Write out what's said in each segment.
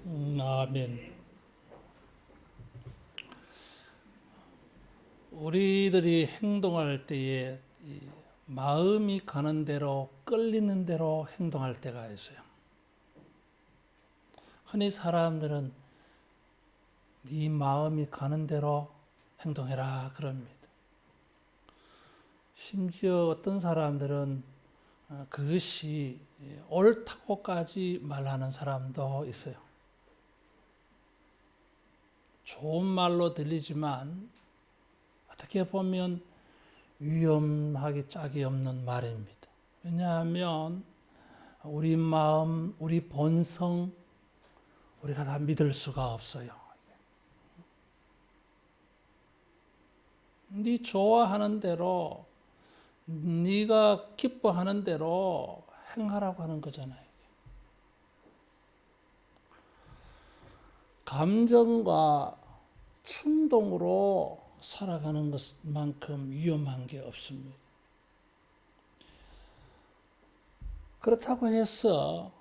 아멘. 우리들이 행동할 때에 이 마음이 가는 대로 끌리는 대로 행동할 때가 있어요. 흔히 사람들은 네 마음이 가는 대로 행동해라 그럽니다. 심지어 어떤 사람들은 그것이 옳다고까지 말하는 사람도 있어요. 좋은 말로 들리지만 어떻게 보면 위험하기 짝이 없는 말입니다. 왜냐하면 우리 마음, 우리 본성, 우리가 다 믿을 수가 없어요. 네 좋아하는 대로, 네가 기뻐하는 대로 행하라고 하는 거잖아요. 감정과 충동으로 살아가는 것만큼 위험한 게 없습니다. 그렇다고 해서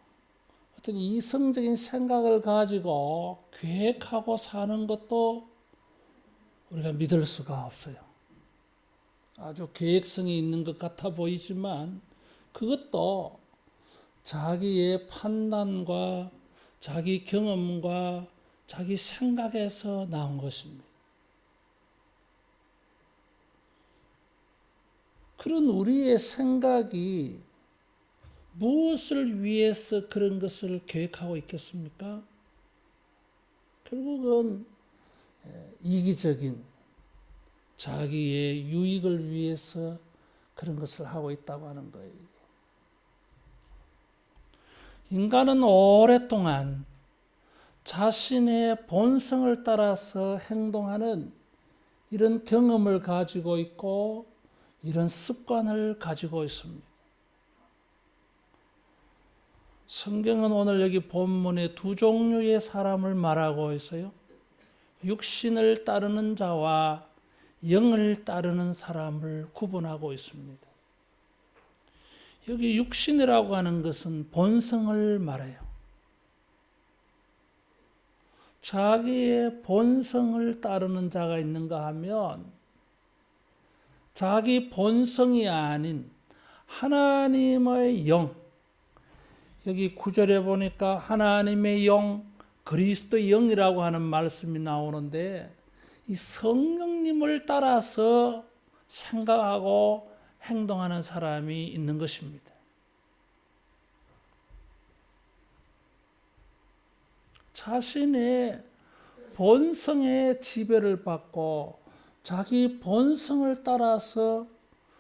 어떤 이성적인 생각을 가지고 계획하고 사는 것도 우리가 믿을 수가 없어요. 아주 계획성이 있는 것 같아 보이지만 그것도 자기의 판단과 자기 경험과 자기 생각에서 나온 것입니다. 그런 우리의 생각이 무엇을 위해서 그런 것을 계획하고 있겠습니까? 결국은 이기적인 자기의 유익을 위해서 그런 것을 하고 있다고 하는 거예요. 인간은 오랫동안 자신의 본성을 따라서 행동하는 이런 경험을 가지고 있고 이런 습관을 가지고 있습니다. 성경은 오늘 여기 본문에 두 종류의 사람을 말하고 있어요. 육신을 따르는 자와 영을 따르는 사람을 구분하고 있습니다. 여기 육신이라고 하는 것은 본성을 말해요. 자기의 본성을 따르는 자가 있는가 하면 자기 본성이 아닌 하나님의 영, 여기 9절에 보니까 하나님의 영, 그리스도의 영이라고 하는 말씀이 나오는데 이 성령님을 따라서 생각하고 행동하는 사람이 있는 것입니다. 자신의 본성의 지배를 받고 자기 본성을 따라서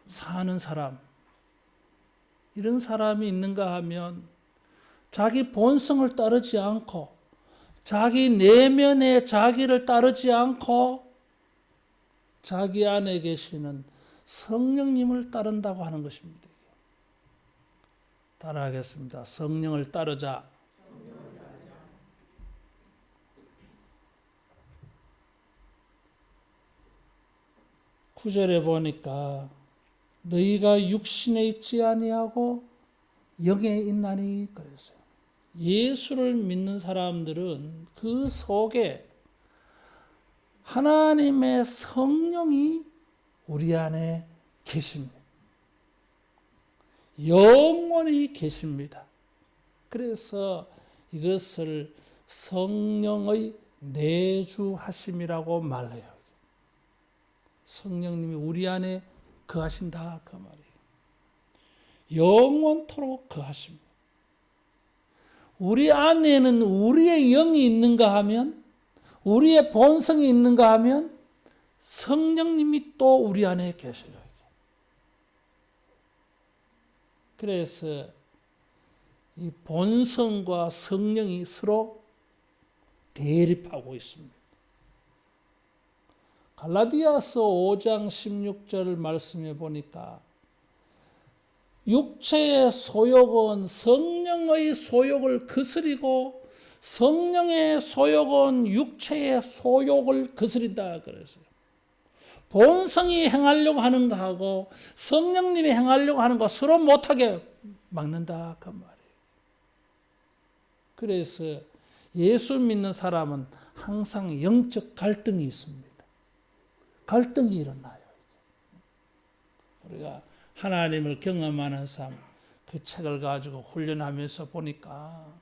사는 사람, 이런 사람이 있는가 하면 자기 본성을 따르지 않고 자기 내면의 자기를 따르지 않고 자기 안에 계시는 성령님을 따른다고 하는 것입니다. 따라하겠습니다. 성령을 따르자. 9절에 보니까 너희가 육신에 있지 아니하고 영에 있나니 그랬어요. 예수를 믿는 사람들은 그 속에 하나님의 성령이 우리 안에 계십니다. 영원히 계십니다. 그래서 이것을 성령의 내주하심이라고 말해요. 성령님이 우리 안에 거하신다 그 말이에요. 영원토록 거하십니다. 우리 안에는 우리의 영이 있는가 하면, 우리의 본성이 있는가 하면 성령님이 또 우리 안에 계셔요. 그래서 이 본성과 성령이 서로 대립하고 있습니다. 갈라디아서 5장 16절 말씀해 보니까 육체의 소욕은 성령의 소욕을 거스리고 성령의 소욕은 육체의 소욕을 거스린다 그랬어요. 본성이 행하려고 하는 거하고 성령님이 행하려고 하는 거 서로 못하게 막는다 그 말이에요. 그래서 예수 믿는 사람은 항상 영적 갈등이 있습니다. 갈등이 일어나요. 우리가 하나님을 경험하는 삶, 그 책을 가지고 훈련하면서 보니까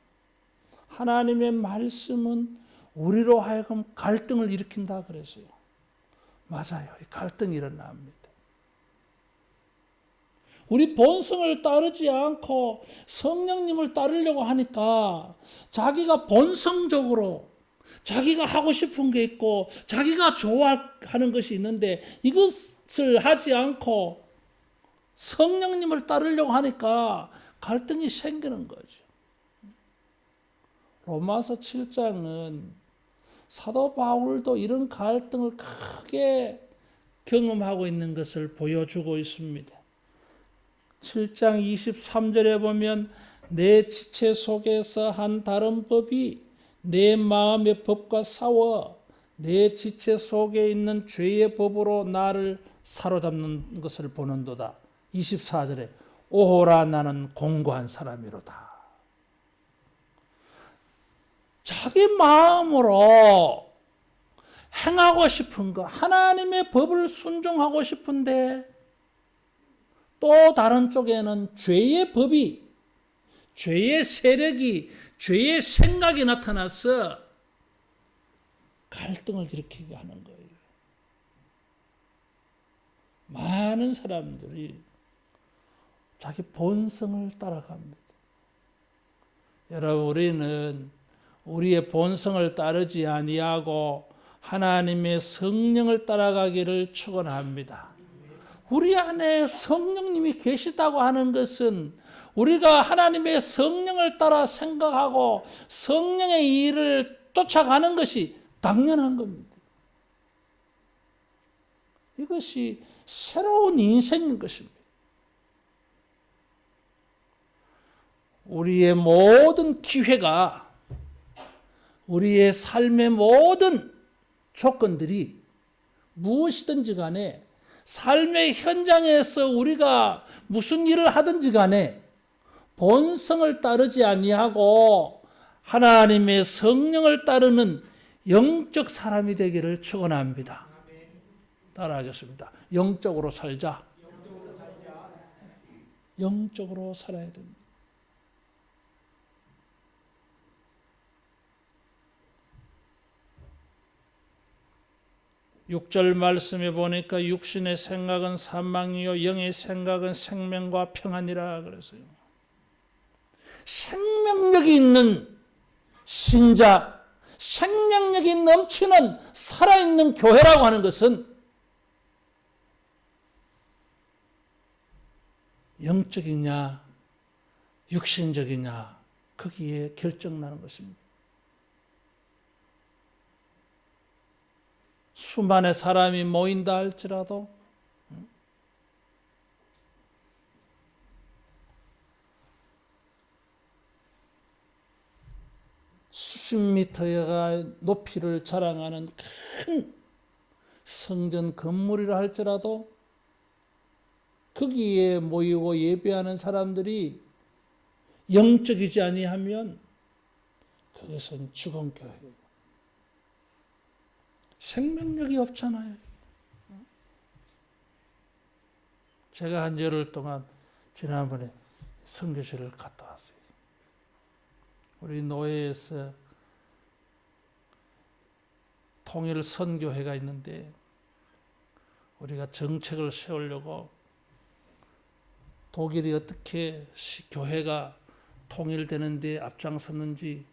하나님의 말씀은 우리로 하여금 갈등을 일으킨다 그랬어요. 맞아요. 갈등이 일어납니다. 우리 본성을 따르지 않고 성령님을 따르려고 하니까 자기가 본성적으로 자기가 하고 싶은 게 있고 자기가 좋아하는 것이 있는데 이것을 하지 않고 성령님을 따르려고 하니까 갈등이 생기는 거죠. 로마서 7장은 사도 바울도 이런 갈등을 크게 경험하고 있는 것을 보여주고 있습니다. 7장 23절에 보면 내 지체 속에서 한 다른 법이 내 마음의 법과 싸워 내 지체 속에 있는 죄의 법으로 나를 사로잡는 것을 보는도다. 24절에 오호라 나는 공고한 사람이로다. 자기 마음으로 행하고 싶은 거, 하나님의 법을 순종하고 싶은데 또 다른 쪽에는 죄의 법이, 죄의 세력이, 죄의 생각이 나타나서 갈등을 일으키게 하는 거예요. 많은 사람들이 자기 본성을 따라갑니다. 여러분, 우리는 우리의 본성을 따르지 아니하고 하나님의 성령을 따라가기를 축원합니다. 우리 안에 성령님이 계시다고 하는 것은 우리가 하나님의 성령을 따라 생각하고 성령의 일을 쫓아가는 것이 당연한 겁니다. 이것이 새로운 인생인 것입니다. 우리의 모든 기회가 우리의 삶의 모든 조건들이 무엇이든지 간에 삶의 현장에서 우리가 무슨 일을 하든지 간에 본성을 따르지 아니하고 하나님의 성령을 따르는 영적 사람이 되기를 축원합니다. 따라하겠습니다. 영적으로 살자. 영적으로 살아야 됩니다. 6절 말씀에 보니까 육신의 생각은 사망이요 영의 생각은 생명과 평안이라 그랬어요. 생명력이 있는 신자, 생명력이 넘치는 살아있는 교회라고 하는 것은 영적이냐 육신적이냐 거기에 결정나는 것입니다. 수많은 사람이 모인다 할지라도 수십 미터의 높이를 자랑하는 큰 성전 건물이라 할지라도 거기에 모이고 예배하는 사람들이 영적이지 아니하면 그것은 죽은 교회예요. 생명력이 없잖아요. 제가 한 열흘 동안 지난번에 선교실을 갔다 왔어요. 우리 노예에서 통일 선교회가 있는데 우리가 정책을 세우려고 독일이 어떻게 교회가 통일되는 데 앞장섰는지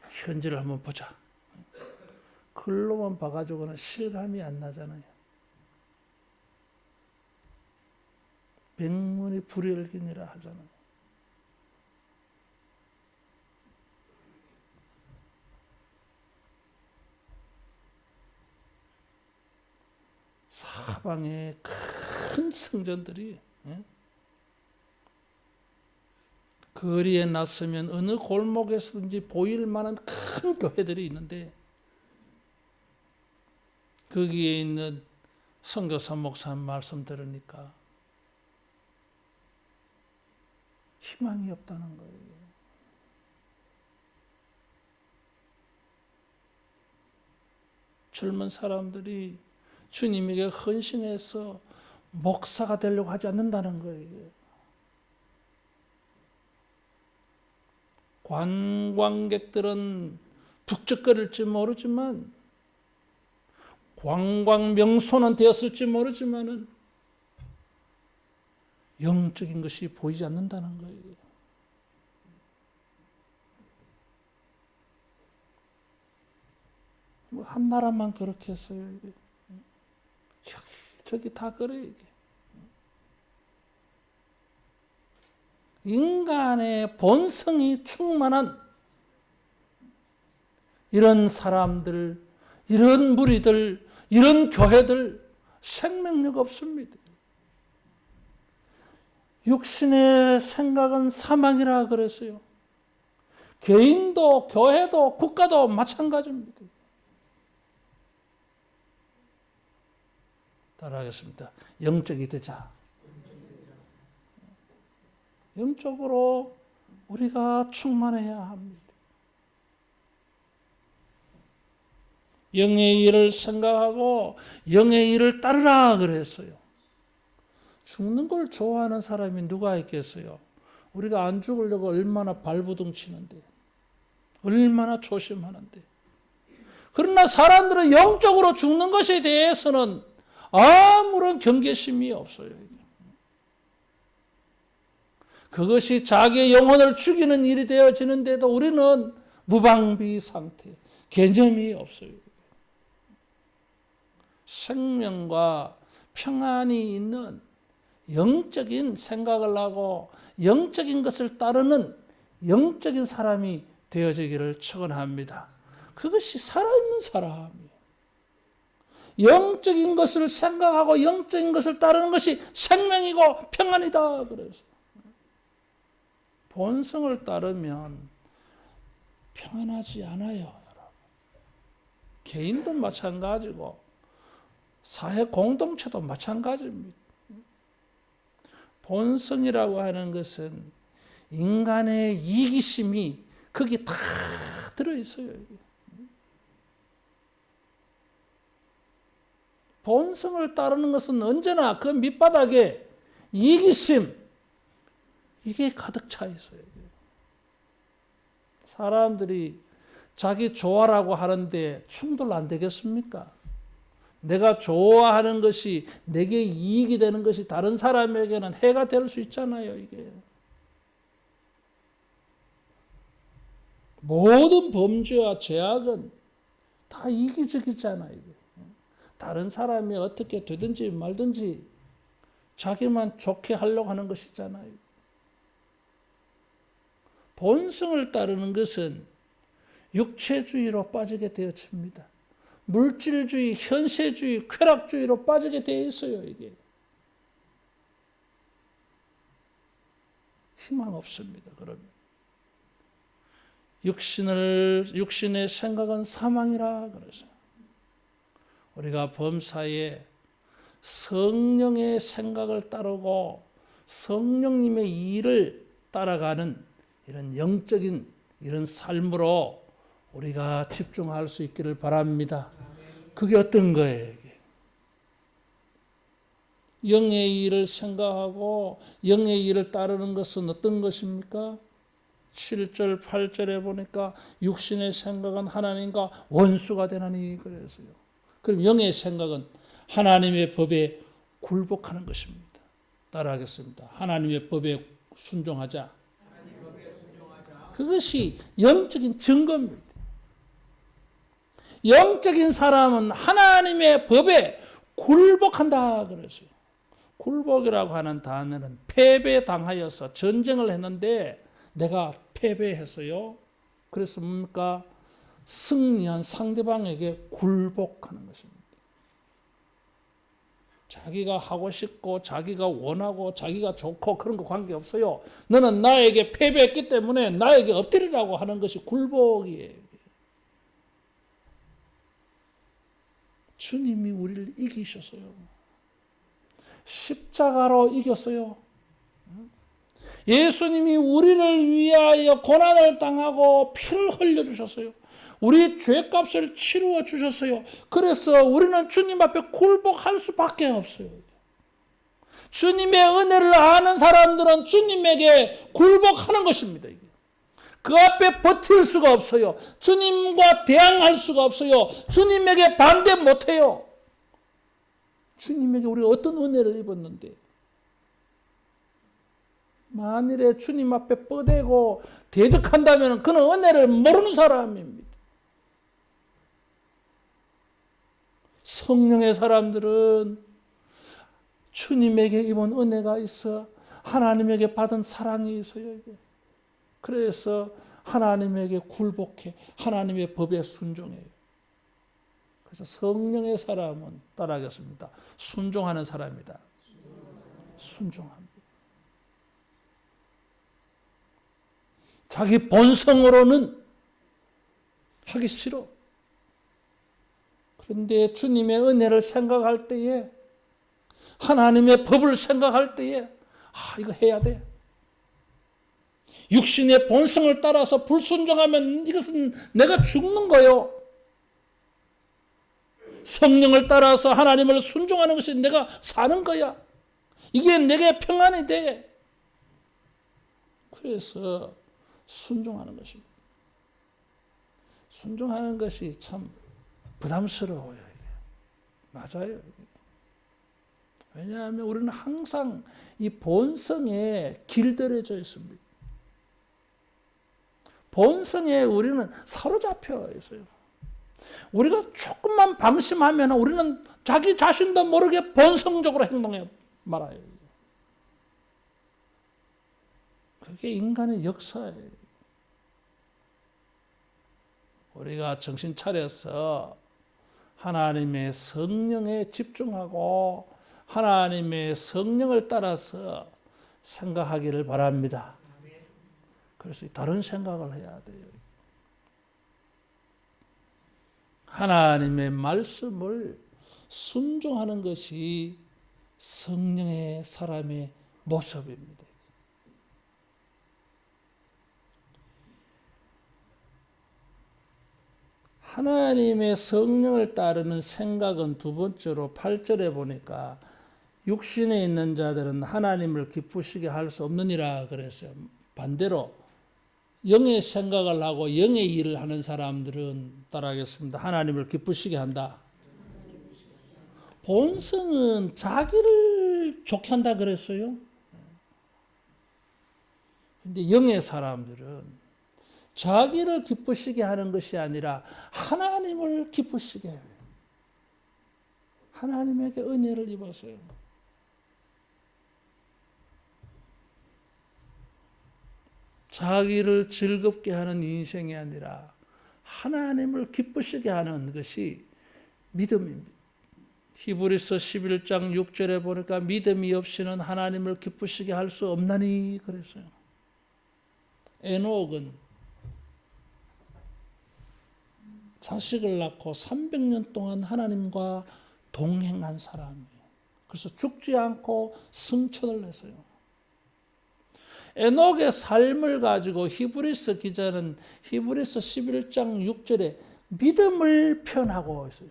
현지를 한번 보자. 글로만 봐가지고는 실감이 안 나잖아요. 백문이 불여일견이라 하잖아요. 사방에 큰 성전들이 거리에 나서면 어느 골목에서든지 보일 만한 큰 교회들이 있는데 거기에 있는 선교사 목사 말씀 들으니까 희망이 없다는 거예요. 젊은 사람들이 주님에게 헌신해서 목사가 되려고 하지 않는다는 거예요. 관광객들은 북적거릴지 모르지만, 관광 명소는 되었을지 모르지만은 영적인 것이 보이지 않는다는 거예요. 뭐 한 나라만 그렇게 했어요. 여기 저기 다 그래요. 이게. 인간의 본성이 충만한 이런 사람들, 이런 무리들, 이런 교회들 생명력 없습니다. 육신의 생각은 사망이라 그랬어요. 개인도 교회도 국가도 마찬가지입니다. 따라하겠습니다. 영적이 되자. 영적으로 우리가 충만해야 합니다. 영의 일을 생각하고 영의 일을 따르라 그랬어요. 죽는 걸 좋아하는 사람이 누가 있겠어요? 우리가 안 죽으려고 얼마나 발부둥 치는데, 얼마나 조심하는데. 그러나 사람들은 영적으로 죽는 것에 대해서는 아무런 경계심이 없어요. 그것이 자기의 영혼을 죽이는 일이 되어지는데도 우리는 무방비 상태, 개념이 없어요. 생명과 평안이 있는 영적인 생각을 하고 영적인 것을 따르는 영적인 사람이 되어지기를 축원합니다. 그것이 살아있는 사람이에요. 영적인 것을 생각하고 영적인 것을 따르는 것이 생명이고 평안이다. 그래서 본성을 따르면 평안하지 않아요, 여러분. 개인도 마찬가지고 사회 공동체도 마찬가지입니다. 본성이라고 하는 것은 인간의 이기심이 거기 다 들어있어요. 본성을 따르는 것은 언제나 그 밑바닥에 이기심, 이게 가득 차 있어요. 사람들이 자기 좋아라고 하는데 충돌 안 되겠습니까? 내가 좋아하는 것이 내게 이익이 되는 것이 다른 사람에게는 해가 될 수 있잖아요, 이게. 모든 범죄와 죄악은 다 이기적이잖아요, 이게. 다른 사람이 어떻게 되든지 말든지 자기만 좋게 하려고 하는 것이잖아요. 본성을 따르는 것은 육체주의로 빠지게 되어집니다. 물질주의, 현세주의, 쾌락주의로 빠지게 되어 있어요, 이게. 희망 없습니다, 그러면. 육신의 생각은 사망이라 그러죠. 우리가 범사에 성령의 생각을 따르고 성령님의 일을 따라가는 이런 영적인 이런 삶으로 우리가 집중할 수 있기를 바랍니다. 그게 어떤 거예요? 영의 일을 생각하고 영의 일을 따르는 것은 어떤 것입니까? 7절, 8절에 보니까 육신의 생각은 하나님과 원수가 되나니 그랬어요. 그럼 영의 생각은 하나님의 법에 굴복하는 것입니다. 따라하겠습니다. 하나님의 법에 순종하자. 그것이 영적인 증거입니다. 영적인 사람은 하나님의 법에 굴복한다 그랬어요. 굴복이라고 하는 단어는 패배당하여서 전쟁을 했는데 내가 패배했어요. 그래서 뭡니까? 승리한 상대방에게 굴복하는 것입니다. 자기가 하고 싶고 자기가 원하고 자기가 좋고 그런 거 관계없어요. 너는 나에게 패배했기 때문에 나에게 엎드리라고 하는 것이 굴복이에요. 주님이 우리를 이기셨어요. 십자가로 이겼어요. 예수님이 우리를 위하여 고난을 당하고 피를 흘려주셨어요. 우리 죄값을 치루어 주셨어요. 그래서 우리는 주님 앞에 굴복할 수밖에 없어요. 주님의 은혜를 아는 사람들은 주님에게 굴복하는 것입니다. 그 앞에 버틸 수가 없어요. 주님과 대항할 수가 없어요. 주님에게 반대 못해요. 주님에게 우리가 어떤 은혜를 입었는데 만일에 주님 앞에 뻗대고 대적한다면 그는 은혜를 모르는 사람입니다. 성령의 사람들은 주님에게 입은 은혜가 있어 하나님에게 받은 사랑이 있어요. 그래서 하나님에게 굴복해 하나님의 법에 순종해요. 그래서 성령의 사람은 따라하겠습니다. 순종하는 사람이다. 순종합니다. 자기 본성으로는 하기 싫어. 그런데 주님의 은혜를 생각할 때에 하나님의 법을 생각할 때에 이거 해야 돼. 육신의 본성을 따라서 불순종하면 이것은 내가 죽는 거요. 성령을 따라서 하나님을 순종하는 것이 내가 사는 거야. 이게 내게 평안이 돼. 그래서 순종하는 것입니다. 순종하는 것이 참 부담스러워요. 이게. 맞아요. 왜냐하면 우리는 항상 이 본성에 길들여져 있습니다. 본성에 우리는 사로잡혀 있어요. 우리가 조금만 방심하면 우리는 자기 자신도 모르게 본성적으로 행동해 말아요. 그게 인간의 역사예요. 우리가 정신 차려서 하나님의 성령에 집중하고 하나님의 성령을 따라서 생각하기를 바랍니다. 그래서 다른 생각을 해야 돼요. 하나님의 말씀을 순종하는 것이 성령의 사람의 모습입니다. 하나님의 성령을 따르는 생각은 두 번째로 8절에 보니까 육신에 있는 자들은 하나님을 기쁘시게 할 수 없느니라 그랬어요. 반대로 영의 생각을 하고 영의 일을 하는 사람들은 따라하겠습니다. 하나님을 기쁘시게 한다. 본성은 자기를 좋게 한다 그랬어요. 근데 영의 사람들은 자기를 기쁘시게 하는 것이 아니라 하나님을 기쁘시게 해요. 하나님에게 은혜를 입었어요. 자기를 즐겁게 하는 인생이 아니라 하나님을 기쁘시게 하는 것이 믿음입니다. 히브리서 11장 6절에 보니까 믿음이 없이는 하나님을 기쁘시게 할 수 없나니 그랬어요. 에녹은 자식을 낳고 300년 동안 하나님과 동행한 사람이에요. 그래서 죽지 않고 승천을 했어요. 에녹의 삶을 가지고 히브리서 기자는 히브리서 11장 6절에 믿음을 표현하고 있어요.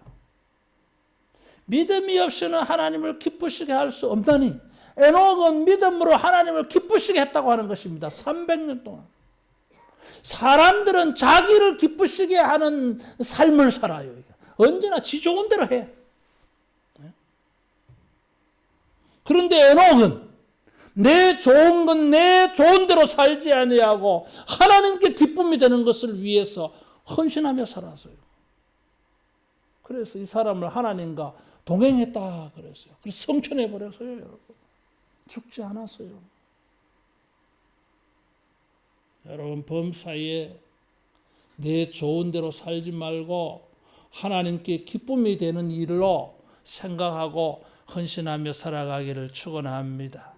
믿음이 없이는 하나님을 기쁘시게 할 수 없다니 에녹은 믿음으로 하나님을 기쁘시게 했다고 하는 것입니다. 300년 동안. 사람들은 자기를 기쁘시게 하는 삶을 살아요. 언제나 지 좋은 대로 해. 그런데 에녹은 내 좋은 건 내 좋은 대로 살지 아니하고 하나님께 기쁨이 되는 것을 위해서 헌신하며 살았어요. 그래서 이 사람을 하나님과 동행했다 그랬어요. 그래서 성천해 버렸어요, 여러분. 죽지 않았어요. 여러분 범사에 내 좋은 대로 살지 말고 하나님께 기쁨이 되는 일로 생각하고 헌신하며 살아가기를 축원합니다.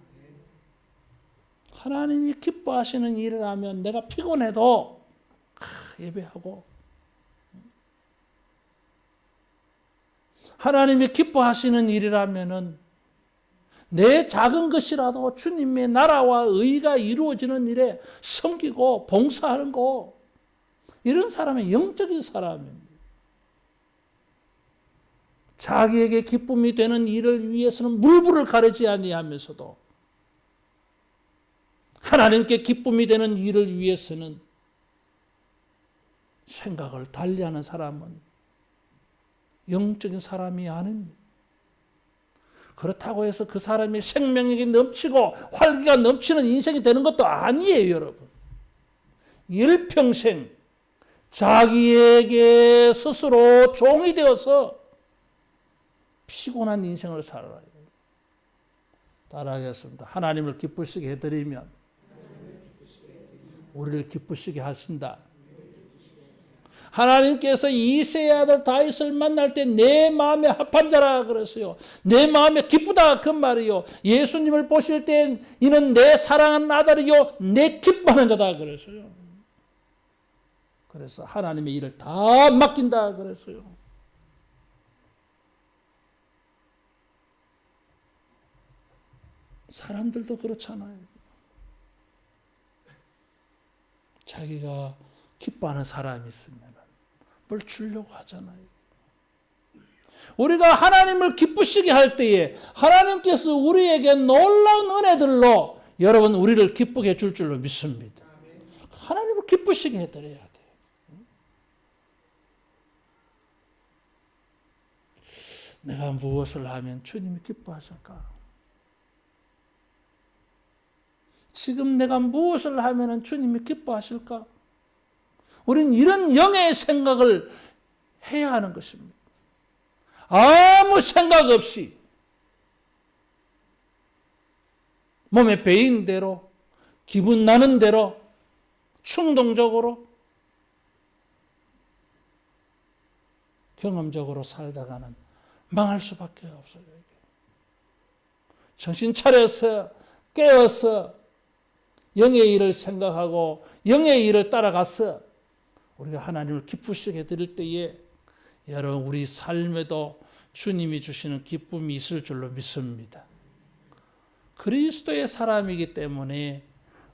하나님이 기뻐하시는 일을 하면 내가 피곤해도 예배하고 하나님이 기뻐하시는 일이라면은 내 작은 것이라도 주님의 나라와 의가 이루어지는 일에 섬기고 봉사하는 거 이런 사람은 영적인 사람입니다. 자기에게 기쁨이 되는 일을 위해서는 물불을 가리지 아니하면서도 하나님께 기쁨이 되는 일을 위해서는 생각을 달리하는 사람은 영적인 사람이 아닙니다. 그렇다고 해서 그 사람이 생명력이 넘치고 활기가 넘치는 인생이 되는 것도 아니에요, 여러분. 일평생 자기에게 스스로 종이 되어서 피곤한 인생을 살아요. 따라하겠습니다. 하나님을 기쁘시게 해드리면 우리를 기쁘시게 하신다. 하나님께서 이새의 아들 다윗을 만날 때 내 마음에 합한 자라 그랬어요. 내 마음에 기쁘다 그 말이요. 예수님을 보실 때 이는 내 사랑하는 아들이요 내 기뻐하는 자다 그랬어요. 그래서 하나님의 일을 다 맡긴다 그랬어요. 사람들도 그렇잖아요. 자기가 기뻐하는 사람이 있으면 뭘 주려고 하잖아요. 우리가 하나님을 기쁘시게 할 때에 하나님께서 우리에게 놀라운 은혜들로 여러분 우리를 기쁘게 해줄 줄로 믿습니다. 하나님을 기쁘시게 해드려야 돼요. 내가 무엇을 하면 주님이 기뻐하실까? 지금 내가 무엇을 하면 주님이 기뻐하실까? 우리는 이런 영의 생각을 해야 하는 것입니다. 아무 생각 없이 몸에 배인 대로 기분 나는 대로 충동적으로 경험적으로 살다가는 망할 수밖에 없어요. 정신 차려서 깨어서 영의 일을 생각하고 영의 일을 따라가서 우리가 하나님을 기쁘시게 해드릴 때에 여러분 우리 삶에도 주님이 주시는 기쁨이 있을 줄로 믿습니다. 그리스도의 사람이기 때문에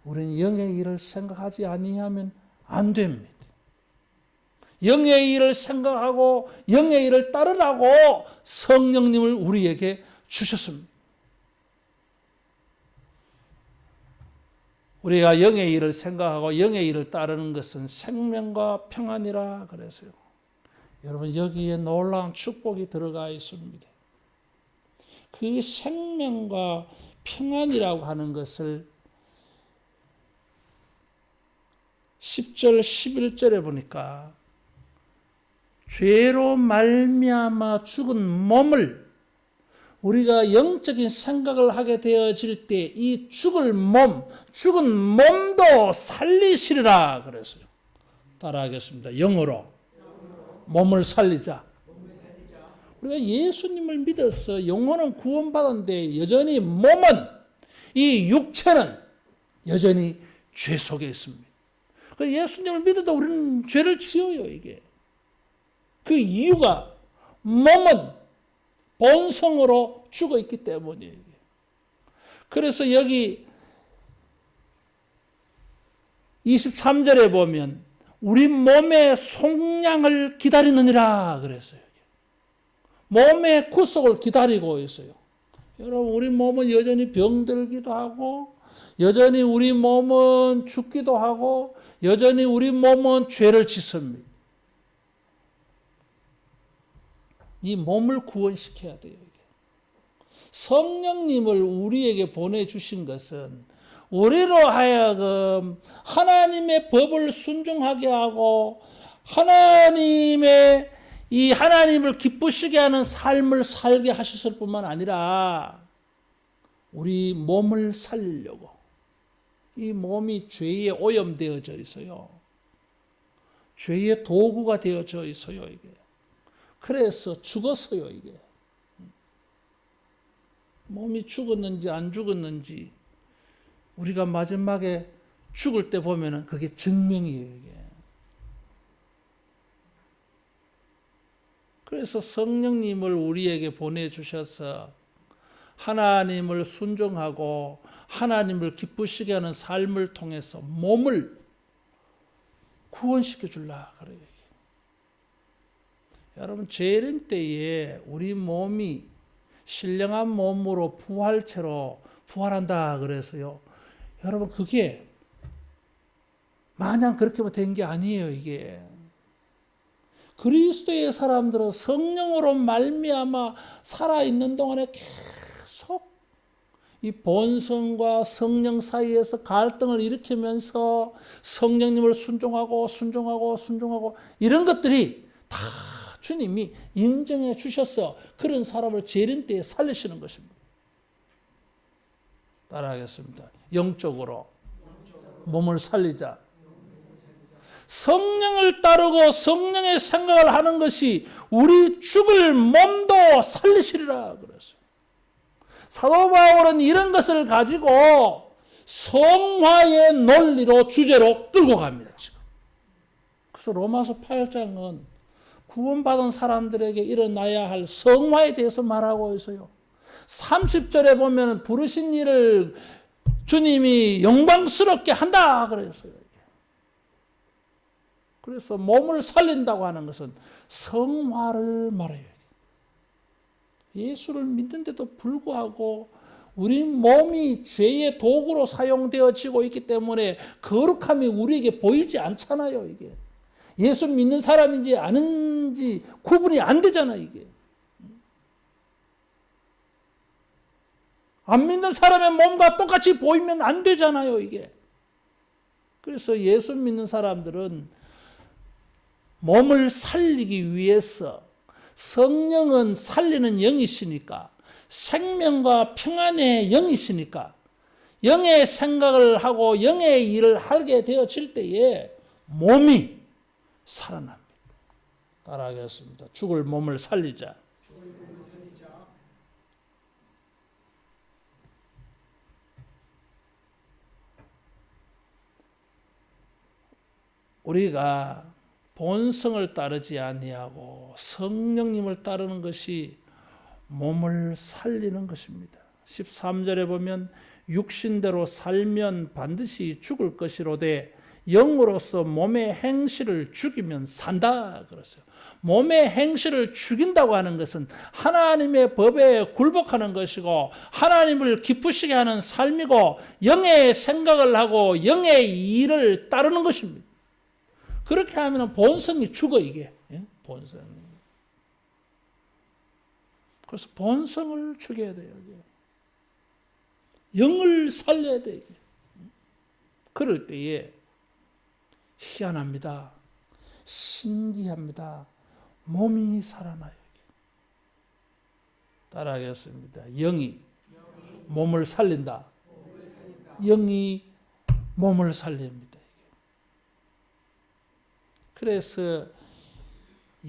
우리는 영의 일을 생각하지 아니하면 안 됩니다. 영의 일을 생각하고 영의 일을 따르라고 성령님을 우리에게 주셨습니다. 우리가 영의 일을 생각하고 영의 일을 따르는 것은 생명과 평안이라 그랬어요. 여러분 여기에 놀라운 축복이 들어가 있습니다. 그 생명과 평안이라고 하는 것을 10절 11절에 보니까 죄로 말미암아 죽은 몸을 우리가 영적인 생각을 하게 되어질 때 이 죽은 몸도 살리시리라 그랬어요. 따라하겠습니다. 영어로 몸을 살리자. 우리가 예수님을 믿어서 영혼은 구원받았는데 여전히 몸은 이 육체는 여전히 죄 속에 있습니다. 예수님을 믿어도 우리는 죄를 지어요. 이게 그 이유가 몸은 본성으로 죽어 있기 때문이에요. 그래서 여기 23절에 보면 우리 몸의 속량을 기다리느니라 그랬어요. 몸의 구속을 기다리고 있어요. 여러분 우리 몸은 여전히 병들기도 하고 여전히 우리 몸은 죽기도 하고 여전히 우리 몸은 죄를 짓습니다. 이 몸을 구원시켜야 돼요. 성령님을 우리에게 보내주신 것은 우리로 하여금 하나님의 법을 순종하게 하고 하나님의 이 하나님을 기쁘시게 하는 삶을 살게 하셨을 뿐만 아니라 우리 몸을 살리려고 이 몸이 죄에 오염되어져 있어요. 죄의 도구가 되어져 있어요. 이게. 그래서 죽었어요. 이게. 몸이 죽었는지 안 죽었는지 우리가 마지막에 죽을 때 보면은 그게 증명이에요. 이게. 그래서 성령님을 우리에게 보내주셔서 하나님을 순종하고 하나님을 기쁘시게 하는 삶을 통해서 몸을 구원시켜 줄라 그래요. 여러분 재림 때에 우리 몸이 신령한 몸으로 부활체로 부활한다 그래서요. 여러분 그게 마냥 그렇게 된 게 아니에요. 이게 그리스도의 사람들은 성령으로 말미암아 살아있는 동안에 계속 이 본성과 성령 사이에서 갈등을 일으키면서 성령님을 순종하고 이런 것들이 다 주님이 인정해 주셔서 그런 사람을 재림 때에 살리시는 것입니다. 따라하겠습니다. 영적으로 몸을 살리자. 성령을 따르고 성령의 생각을 하는 것이 우리 죽을 몸도 살리시리라 그랬어요. 사도 바울은 이런 것을 가지고 성화의 논리로 주제로 끌고 갑니다. 지금. 그래서 로마서 8장은 구원받은 사람들에게 일어나야 할 성화에 대해서 말하고 있어요. 30절에 보면 부르신 일을 주님이 영광스럽게 한다 그랬어요. 그래서 몸을 살린다고 하는 것은 성화를 말해요. 예수를 믿는데도 불구하고 우리 몸이 죄의 도구로 사용되어지고 있기 때문에 거룩함이 우리에게 보이지 않잖아요. 이게 예수 믿는 사람인지 아닌지 구분이 안 되잖아. 이게 안 믿는 사람의 몸과 똑같이 보이면 안 되잖아요. 이게 그래서 예수 믿는 사람들은 몸을 살리기 위해서 성령은 살리는 영이시니까 생명과 평안의 영이시니까 영의 생각을 하고 영의 일을 하게 되어질 때에 몸이 살아납니다. 따라하겠습니다. 죽을 몸을 살리자. 우리가 본성을 따르지 아니하고 성령님을 따르는 것이 몸을 살리는 것입니다. 13절에 보면 육신대로 살면 반드시 죽을 것이로되 영으로서 몸의 행실을 죽이면 산다 그랬어요. 몸의 행실을 죽인다고 하는 것은 하나님의 법에 굴복하는 것이고 하나님을 기쁘시게 하는 삶이고 영의 생각을 하고 영의 일을 따르는 것입니다. 그렇게 하면 본성이 죽어 이게. 본성. 그래서 본성을 죽여야 돼요. 영을 살려야 돼. 이게. 그럴 때에 희한합니다. 신기합니다. 몸이 살아나요. 따라하겠습니다. 영이 몸을 살린다. 영이 몸을 살립니다. 그래서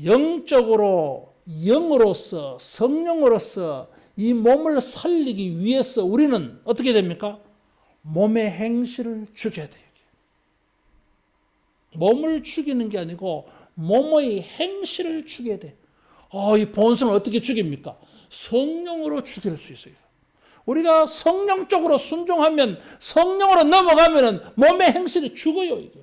영적으로 영으로서 성령으로서 이 몸을 살리기 위해서 우리는 어떻게 됩니까? 몸의 행실을 죽여야 돼요. 몸을 죽이는 게 아니고 몸의 행실을 죽여야 돼. 이 본성을 어떻게 죽입니까? 성령으로 죽일 수 있어요. 우리가 성령 쪽으로 순종하면 성령으로 넘어가면 몸의 행실이 죽어요. 이게.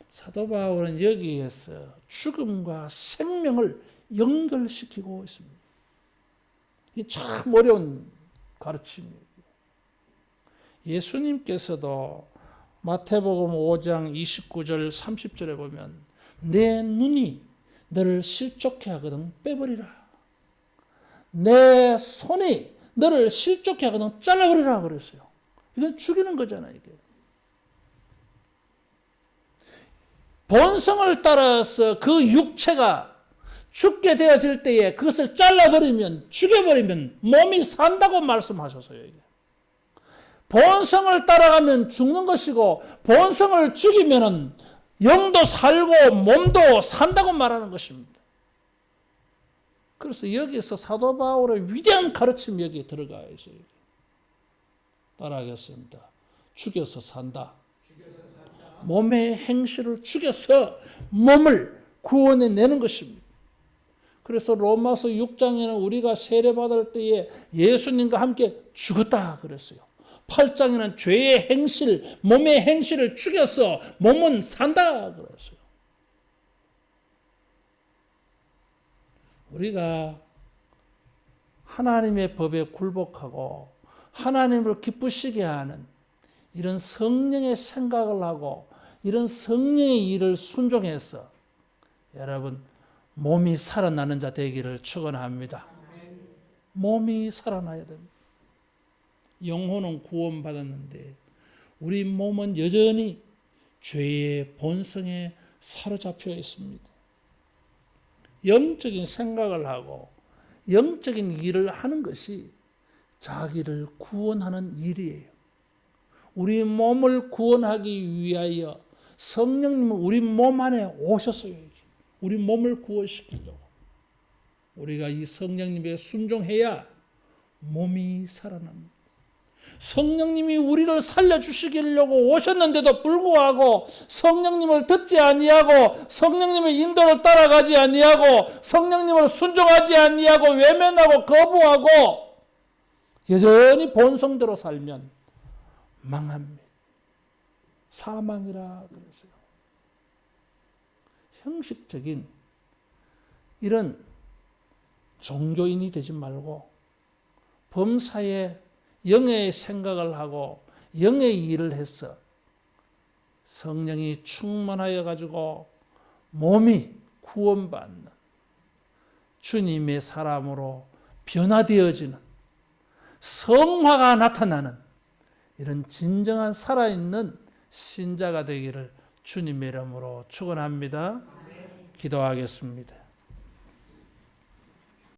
사도 바울은 여기에서 죽음과 생명을 연결시키고 있습니다. 이 참 어려운 가르침이에요. 예수님께서도 마태복음 5장 29절 30절에 보면 내 눈이 너를 실족해 하거든 빼버리라. 내 손이 너를 실족해 하거든 잘라버리라 그랬어요. 이건 죽이는 거잖아요. 이게. 본성을 따라서 그 육체가 죽게 되어질 때에 그것을 잘라버리면 죽여버리면 몸이 산다고 말씀하셨어요. 이게. 본성을 따라가면 죽는 것이고 본성을 죽이면 영도 살고 몸도 산다고 말하는 것입니다. 그래서 여기서 사도 바울의 위대한 가르침이 여기에 들어가 있어요. 따라하겠습니다. 죽여서 산다. 몸의 행실을 죽여서 몸을 구원해 내는 것입니다. 그래서 로마서 6장에는 우리가 세례받을 때에 예수님과 함께 죽었다 그랬어요. 8장에는 죄의 행실, 몸의 행실을 죽여서 몸은 산다 그랬어요. 우리가 하나님의 법에 굴복하고 하나님을 기쁘시게 하는 이런 성령의 생각을 하고 이런 성령의 일을 순종해서 여러분 몸이 살아나는 자 되기를 축원합니다. 몸이 살아나야 됩니다. 영혼은 구원받았는데 우리 몸은 여전히 죄의 본성에 사로잡혀 있습니다. 영적인 생각을 하고 영적인 일을 하는 것이 자기를 구원하는 일이에요. 우리 몸을 구원하기 위하여 성령님은 우리 몸 안에 오셨어요. 우리 몸을 구원시키려고. 우리가 이 성령님에 순종해야 몸이 살아납니다. 성령님이 우리를 살려주시려고 오셨는데도 불구하고 성령님을 듣지 아니하고 성령님의 인도를 따라가지 아니하고 성령님을 순종하지 아니하고 외면하고 거부하고 여전히 본성대로 살면 망합니다. 사망이라 그랬어요. 형식적인 이런 종교인이 되지 말고 범사에 영의 생각을 하고 영의 일을 해서 성령이 충만하여 가지고 몸이 구원받는 주님의 사람으로 변화되어지는 성화가 나타나는 이런 진정한 살아있는 신자가 되기를 주님의 이름으로 축원합니다. 기도하겠습니다.